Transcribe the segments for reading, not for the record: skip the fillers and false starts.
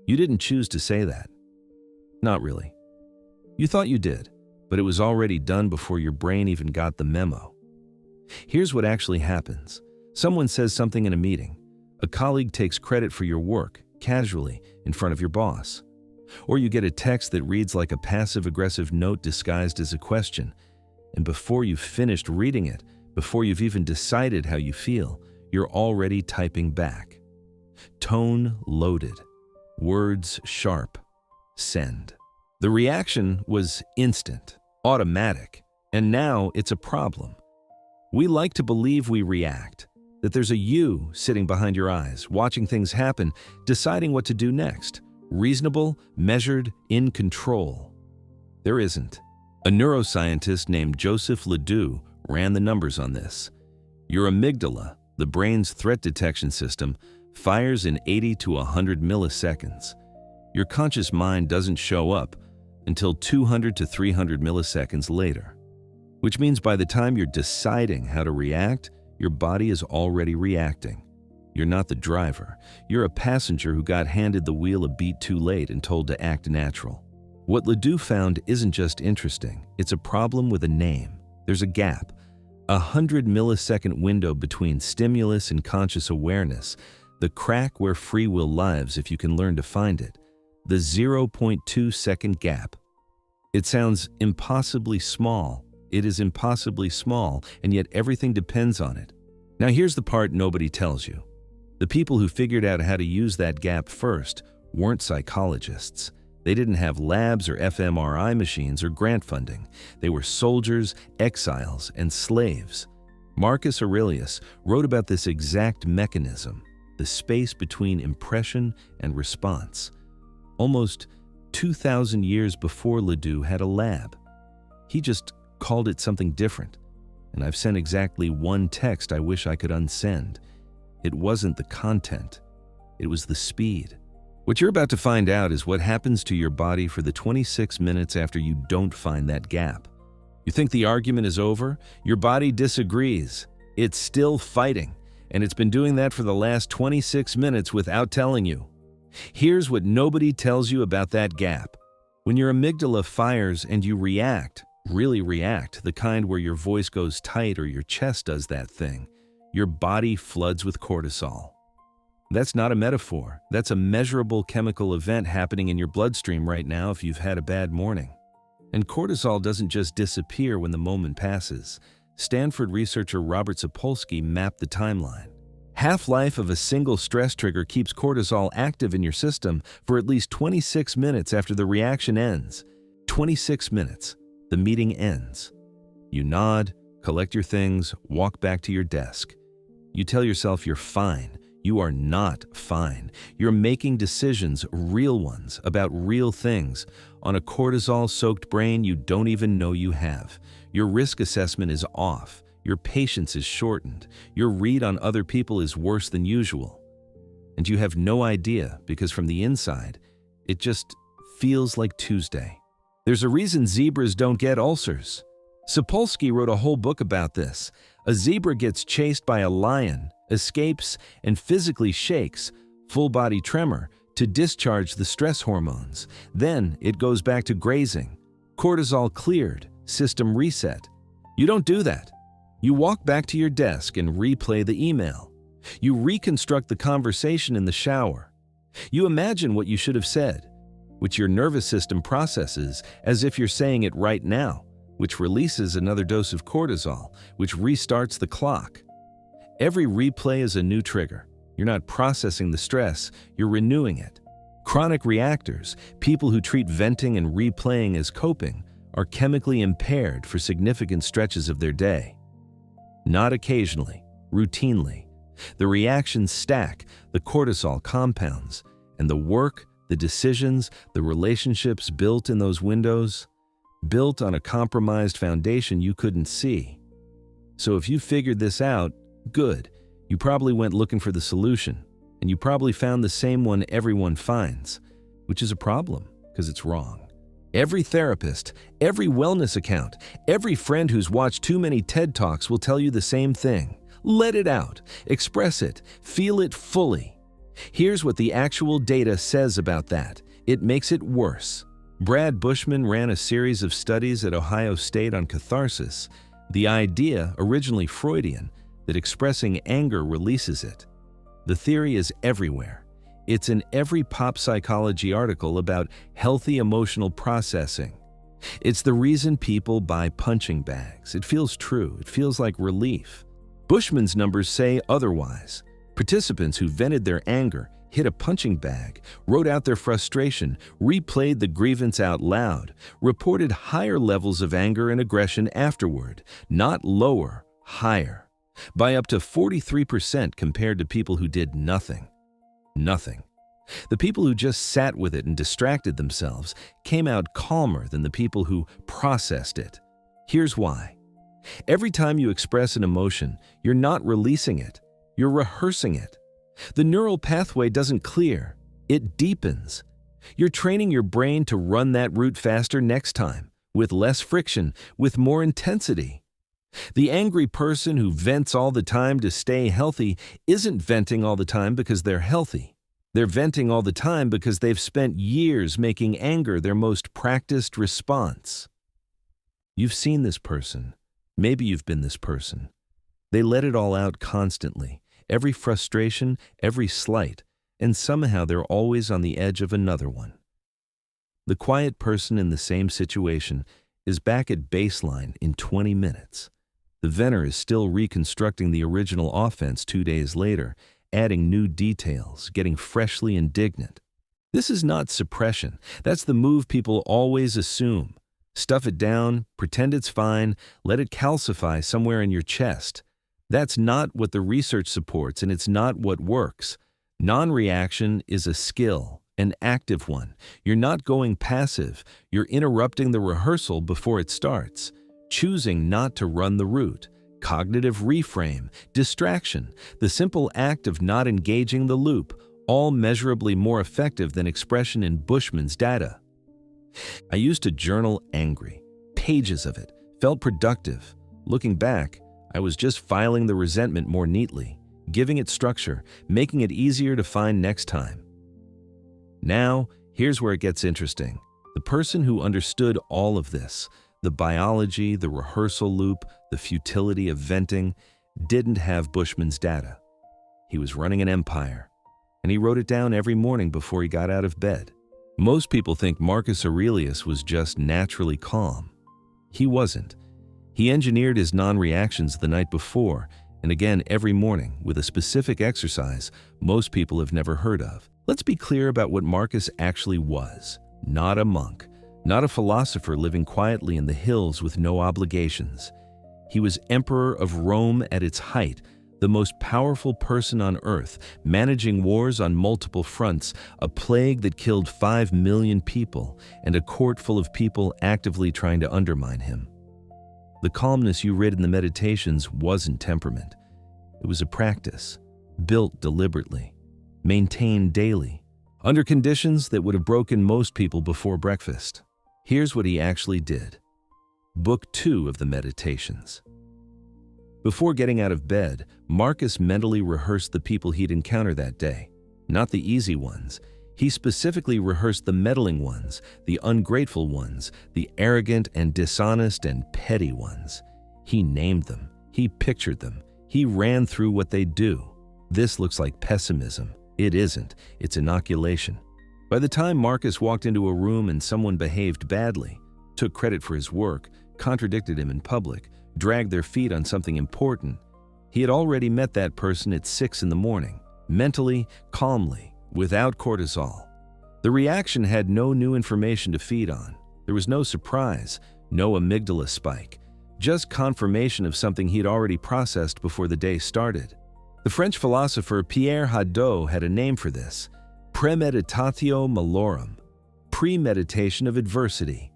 You didn't choose to say that. Not really. You thought you did, but it was already done before your brain even got the memo. Here's what actually happens. Someone says something in a meeting. A colleague takes credit for your work, casually, in front of your boss. Or you get a text that reads like a passive-aggressive note disguised as a question, and before you've finished reading it, before you've even decided how you feel, you're already typing back. Tone loaded. Words sharp. Send. The reaction was instant, automatic, and now it's a problem. We like to believe we react, that there's a you sitting behind your eyes, watching things happen, deciding what to do next. Reasonable, measured, in control. There isn't. A neuroscientist named Joseph LeDoux ran the numbers on this. Your amygdala, the brain's threat detection system, fires in 80 to 100 milliseconds. Your conscious mind doesn't show up until 200 to 300 milliseconds later, which means by the time you're deciding how to react, your body is already reacting. You're not the driver. You're a passenger who got handed the wheel a beat too late and told to act natural. What LeDoux found isn't just interesting, it's a problem with a name. There's a gap, 100 millisecond window between stimulus and conscious awareness, the crack where free will lives if you can learn to find it, the 0.2 second gap. It sounds impossibly small. It is impossibly small, and yet everything depends on it. Now here's the part nobody tells you. The people who figured out how to use that gap first weren't psychologists. They didn't have labs or fMRI machines or grant funding. They were soldiers, exiles, and slaves. Marcus Aurelius wrote about this exact mechanism, the space between impression and response. Almost 2,000 years before LeDoux had a lab. He just called it something different, and I've sent exactly one text I wish I could unsend. It wasn't the content, it was the speed. What you're about to find out is what happens to your body for the 26 minutes after you don't find that gap. You think the argument is over? Your body disagrees. It's still fighting, and it's been doing that for the last 26 minutes without telling you. Here's what nobody tells you about that gap. When your amygdala fires and you react, really react, the kind where your voice goes tight or your chest does that thing, your body floods with cortisol. That's not a metaphor. That's a measurable chemical event happening in your bloodstream right now if you've had a bad morning. And cortisol doesn't just disappear when the moment passes. Stanford researcher Robert Sapolsky mapped the timeline. Half-life of a single stress trigger keeps cortisol active in your system for at least 26 minutes after the reaction ends. 26 minutes. The meeting ends. You nod, collect your things, walk back to your desk. You tell yourself you're fine. You are not fine. You're making decisions, real ones, about real things, on a cortisol-soaked brain you don't even know you have. Your risk assessment is off. Your patience is shortened. Your read on other people is worse than usual. And you have no idea, because from the inside, it just feels like Tuesday. There's a reason zebras don't get ulcers. Sapolsky wrote a whole book about this. A zebra gets chased by a lion, escapes, and physically shakes, full-body tremor, to discharge the stress hormones. Then it goes back to grazing. Cortisol cleared, system reset. You don't do that. You walk back to your desk and replay the email. You reconstruct the conversation in the shower. You imagine what you should have said, which your nervous system processes as if you're saying it right now, which releases another dose of cortisol, which restarts the clock. Every replay is a new trigger. You're not processing the stress, you're renewing it. Chronic reactors, people who treat venting and replaying as coping, are chemically impaired for significant stretches of their day. Not occasionally, routinely. The reactions stack, the cortisol compounds, and the work, the decisions, the relationships built in those windows, built on a compromised foundation you couldn't see. So if you figured this out, good. You probably went looking for the solution, and you probably found the same one everyone finds, which is a problem, because it's wrong. Every therapist, every wellness account, every friend who's watched too many TED Talks will tell you the same thing. Let it out, express it, feel it fully. Here's what the actual data says about that. It makes it worse. Brad Bushman ran a series of studies at Ohio State on catharsis, the idea, originally Freudian, that expressing anger releases it. The theory is everywhere. It's in every pop psychology article about healthy emotional processing. It's the reason people buy punching bags. It feels true. It feels like relief. Bushman's numbers say otherwise. Participants who vented their anger, hit a punching bag, wrote out their frustration, replayed the grievance out loud, reported higher levels of anger and aggression afterward, not lower, higher, by up to 43% compared to people who did nothing. Nothing. The people who just sat with it and distracted themselves came out calmer than the people who processed it. Here's why. Every time you express an emotion, you're not releasing it, you're rehearsing it. The neural pathway doesn't clear, it deepens. You're training your brain to run that route faster next time, with less friction, with more intensity. The angry person who vents all the time to stay healthy isn't venting all the time because they're healthy. They're venting all the time because they've spent years making anger their most practiced response. You've seen this person. Maybe you've been this person. They let it all out constantly, every frustration, every slight, and somehow they're always on the edge of another one. The quiet person in the same situation is back at baseline in 20 minutes. The venter is still reconstructing the original offense 2 days later, adding new details, getting freshly indignant. This is not suppression. That's the move people always assume. Stuff it down, pretend it's fine, let it calcify somewhere in your chest. That's not what the research supports, and it's not what works. Non-reaction is a skill, an active one. You're not going passive. You're interrupting the rehearsal before it starts, choosing not to run the route. Cognitive reframe, distraction, the simple act of not engaging the loop, all measurably more effective than expression in Bushman's data. I used to journal angry, pages of it, felt productive. Looking back, I was just filing the resentment more neatly, giving it structure, making it easier to find next time. Now, here's where it gets interesting. The person who understood all of this, the biology, the rehearsal loop, the futility of venting, didn't have Bushman's data. He was running an empire, and he wrote it down every morning before he got out of bed. Most people think Marcus Aurelius was just naturally calm. He wasn't. He engineered his non-reactions the night before, and again every morning with a specific exercise most people have never heard of. Let's be clear about what Marcus actually was. Not a monk, not a philosopher living quietly in the hills with no obligations. He was emperor of Rome at its height, the most powerful person on earth, managing wars on multiple fronts, a plague that killed 5 million people, and a court full of people actively trying to undermine him. The calmness you read in the Meditations wasn't temperament. It was a practice, built deliberately, maintained daily, under conditions that would have broken most people before breakfast. Here's what he actually did. Book 2 of the Meditations. Before getting out of bed, Marcus mentally rehearsed the people he'd encounter that day. Not the easy ones. He specifically rehearsed the meddling ones, the ungrateful ones, the arrogant and dishonest and petty ones. He named them. He pictured them. He ran through what they'd do. This looks like pessimism. It isn't. It's inoculation. By the time Marcus walked into a room and someone behaved badly, took credit for his work, contradicted him in public, dragged their feet on something important, he had already met that person at 6 in the morning, mentally, calmly, without cortisol. The reaction had no new information to feed on. There was no surprise, no amygdala spike, just confirmation of something he'd already processed before the day started. The French philosopher Pierre Hadot had a name for this: Praemeditatio malorum, premeditation of adversity.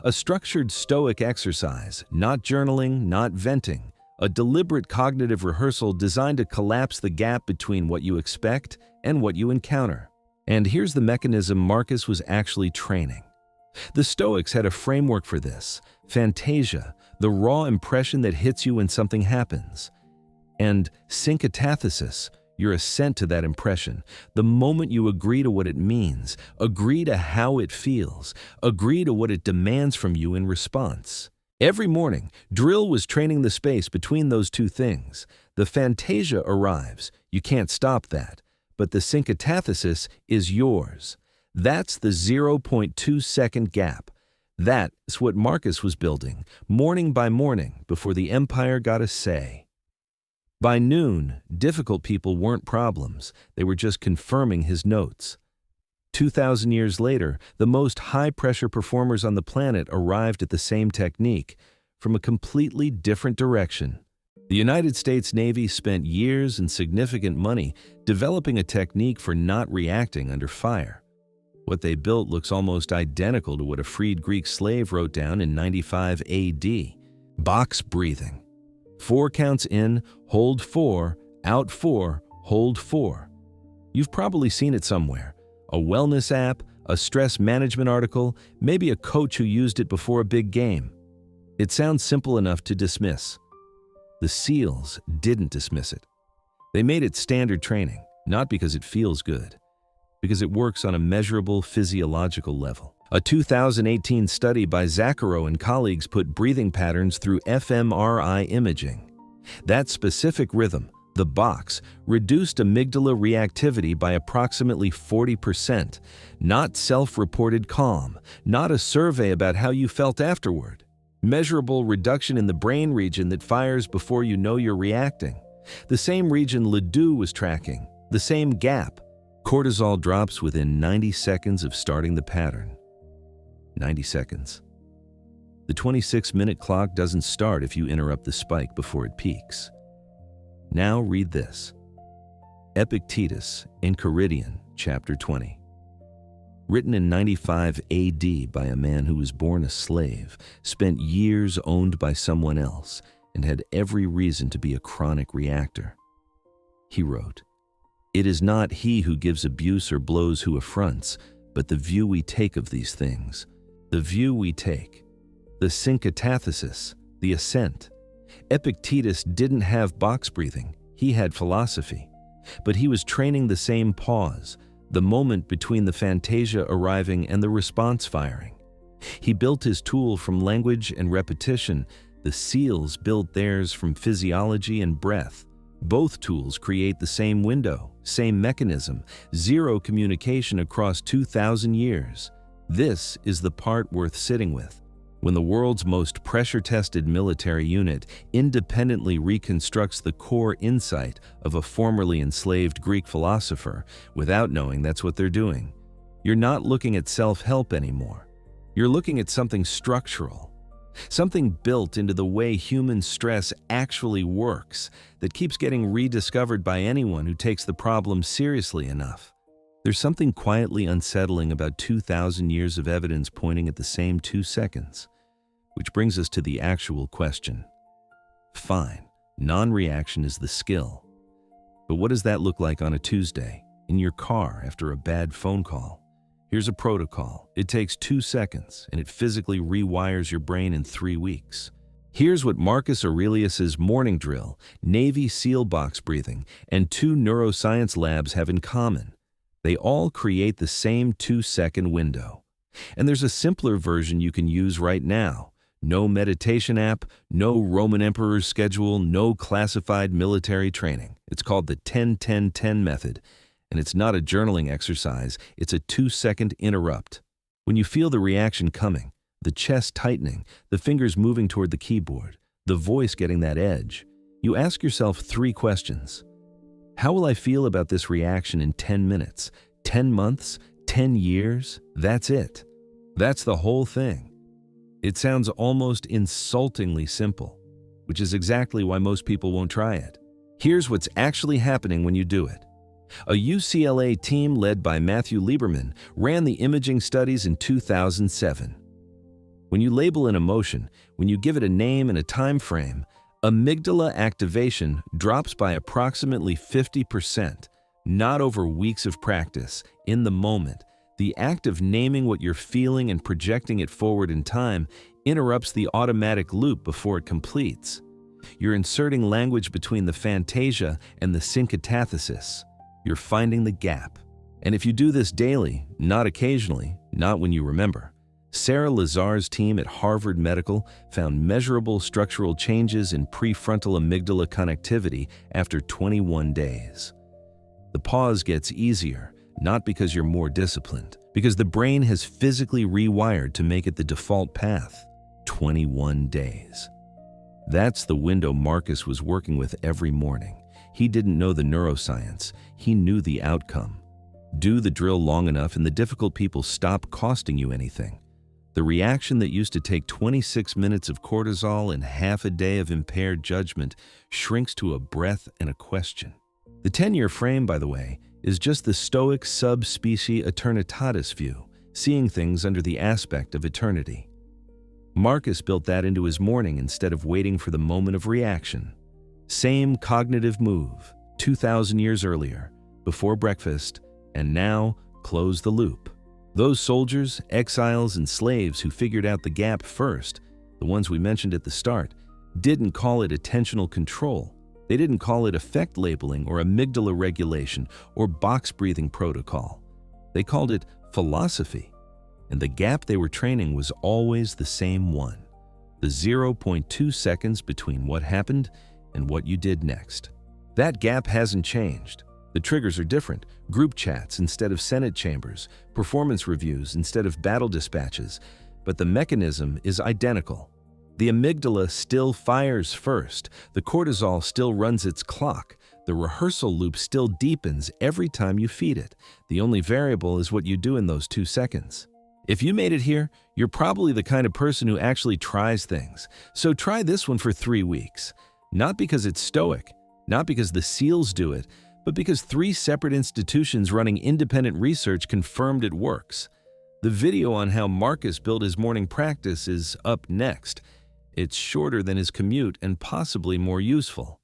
A structured Stoic exercise, not journaling, not venting, a deliberate cognitive rehearsal designed to collapse the gap between what you expect and what you encounter. And here's the mechanism Marcus was actually training. The Stoics had a framework for this: phantasia, the raw impression that hits you when something happens, and syncathesis, your assent to that impression, the moment you agree to what it means, agree to how it feels, agree to what it demands from you in response. Every morning, drill was training the space between those two things. The fantasia arrives, you can't stop that, but the syncatathesis is yours. That's the 0.2-second gap. That's what Marcus was building, morning by morning, before the empire got a say. By noon, difficult people weren't problems, they were just confirming his notes. 2,000 years later, the most high-pressure performers on the planet arrived at the same technique, from a completely different direction. The United States Navy spent years and significant money developing a technique for not reacting under fire. What they built looks almost identical to what a freed Greek slave wrote down in 95 AD, box breathing. 4 counts in, hold 4, out 4, hold 4. You've probably seen it somewhere. A wellness app, a stress management article, maybe a coach who used it before a big game. It sounds simple enough to dismiss. The SEALs didn't dismiss it. They made it standard training, not because it feels good, because it works on a measurable physiological level. A 2018 study by Zakharov and colleagues put breathing patterns through fMRI imaging. That specific rhythm, the box, reduced amygdala reactivity by approximately 40%. Not self-reported calm, not a survey about how you felt afterward. Measurable reduction in the brain region that fires before you know you're reacting. The same region LeDoux was tracking, the same gap. Cortisol drops within 90 seconds of starting the pattern. 90 seconds. The 26-minute clock doesn't start if you interrupt the spike before it peaks. Now read this. Epictetus, Enchiridion, chapter 20. Written in 95 AD by a man who was born a slave, spent years owned by someone else, and had every reason to be a chronic reactor. He wrote, "It is not he who gives abuse or blows who affronts, but the view we take of these things. The view we take. The syncatathesis, the assent. Epictetus didn't have box breathing, he had philosophy. But he was training the same pause, the moment between the fantasia arriving and the response firing. He built his tool from language and repetition. The SEALs built theirs from physiology and breath. Both tools create the same window, same mechanism, zero communication across 2,000 years. This is the part worth sitting with. When the world's most pressure-tested military unit independently reconstructs the core insight of a formerly enslaved Greek philosopher without knowing that's what they're doing, you're not looking at self-help anymore. You're looking at something structural, something built into the way human stress actually works that keeps getting rediscovered by anyone who takes the problem seriously enough. There's something quietly unsettling about 2,000 years of evidence pointing at the same 2 seconds, which brings us to the actual question. Fine, non-reaction is the skill. But what does that look like on a Tuesday, in your car after a bad phone call? Here's a protocol. It takes 2 seconds, and it physically rewires your brain in 3 weeks. Here's what Marcus Aurelius's morning drill, Navy SEAL box breathing, and 2 neuroscience labs have in common. They all create the same 2-second window. And there's a simpler version you can use right now. No meditation app, no Roman emperor's schedule, no classified military training. It's called the 10-10-10 method. And it's not a journaling exercise, it's a 2-second interrupt. When you feel the reaction coming, the chest tightening, the fingers moving toward the keyboard, the voice getting that edge, you ask yourself 3 questions. How will I feel about this reaction in 10 minutes, 10 months, 10 years? That's it. That's the whole thing. It sounds almost insultingly simple, which is exactly why most people won't try it. Here's what's actually happening when you do it. A UCLA team led by Matthew Lieberman ran the imaging studies in 2007. When you label an emotion, when you give it a name and a time frame, amygdala activation drops by approximately 50%, not over weeks of practice, in the moment. The act of naming what you're feeling and projecting it forward in time interrupts the automatic loop before it completes. You're inserting language between the fantasia and the syncatathesis. You're finding the gap. And if you do this daily, not occasionally, not when you remember, Sarah Lazar's team at Harvard Medical found measurable structural changes in prefrontal-amygdala connectivity after 21 days. The pause gets easier, not because you're more disciplined, because the brain has physically rewired to make it the default path. 21 days. That's the window Marcus was working with every morning. He didn't know the neuroscience. He knew the outcome. Do the drill long enough and the difficult people stop costing you anything. The reaction that used to take 26 minutes of cortisol and half a day of impaired judgment shrinks to a breath and a question. The 10-year frame, by the way, is just the Stoic subspecie eternitatis view, seeing things under the aspect of eternity. Marcus built that into his morning instead of waiting for the moment of reaction. Same cognitive move, 2,000 years earlier, before breakfast, and now close the loop. Those soldiers, exiles, and slaves who figured out the gap first, the ones we mentioned at the start, didn't call it attentional control. They didn't call it effect labeling or amygdala regulation or box breathing protocol. They called it philosophy. And the gap they were training was always the same one, the 0.2 seconds between what happened and what you did next. That gap hasn't changed. The triggers are different: group chats instead of Senate chambers, performance reviews instead of battle dispatches, but the mechanism is identical. The amygdala still fires first, the cortisol still runs its clock, the rehearsal loop still deepens every time you feed it. The only variable is what you do in those 2 seconds. If you made it here, you're probably the kind of person who actually tries things. So try this one for 3 weeks. Not because it's Stoic, not because the SEALs do it, but because 3 separate institutions running independent research confirmed it works. The video on how Marcus built his morning practice is up next. It's shorter than his commute and possibly more useful.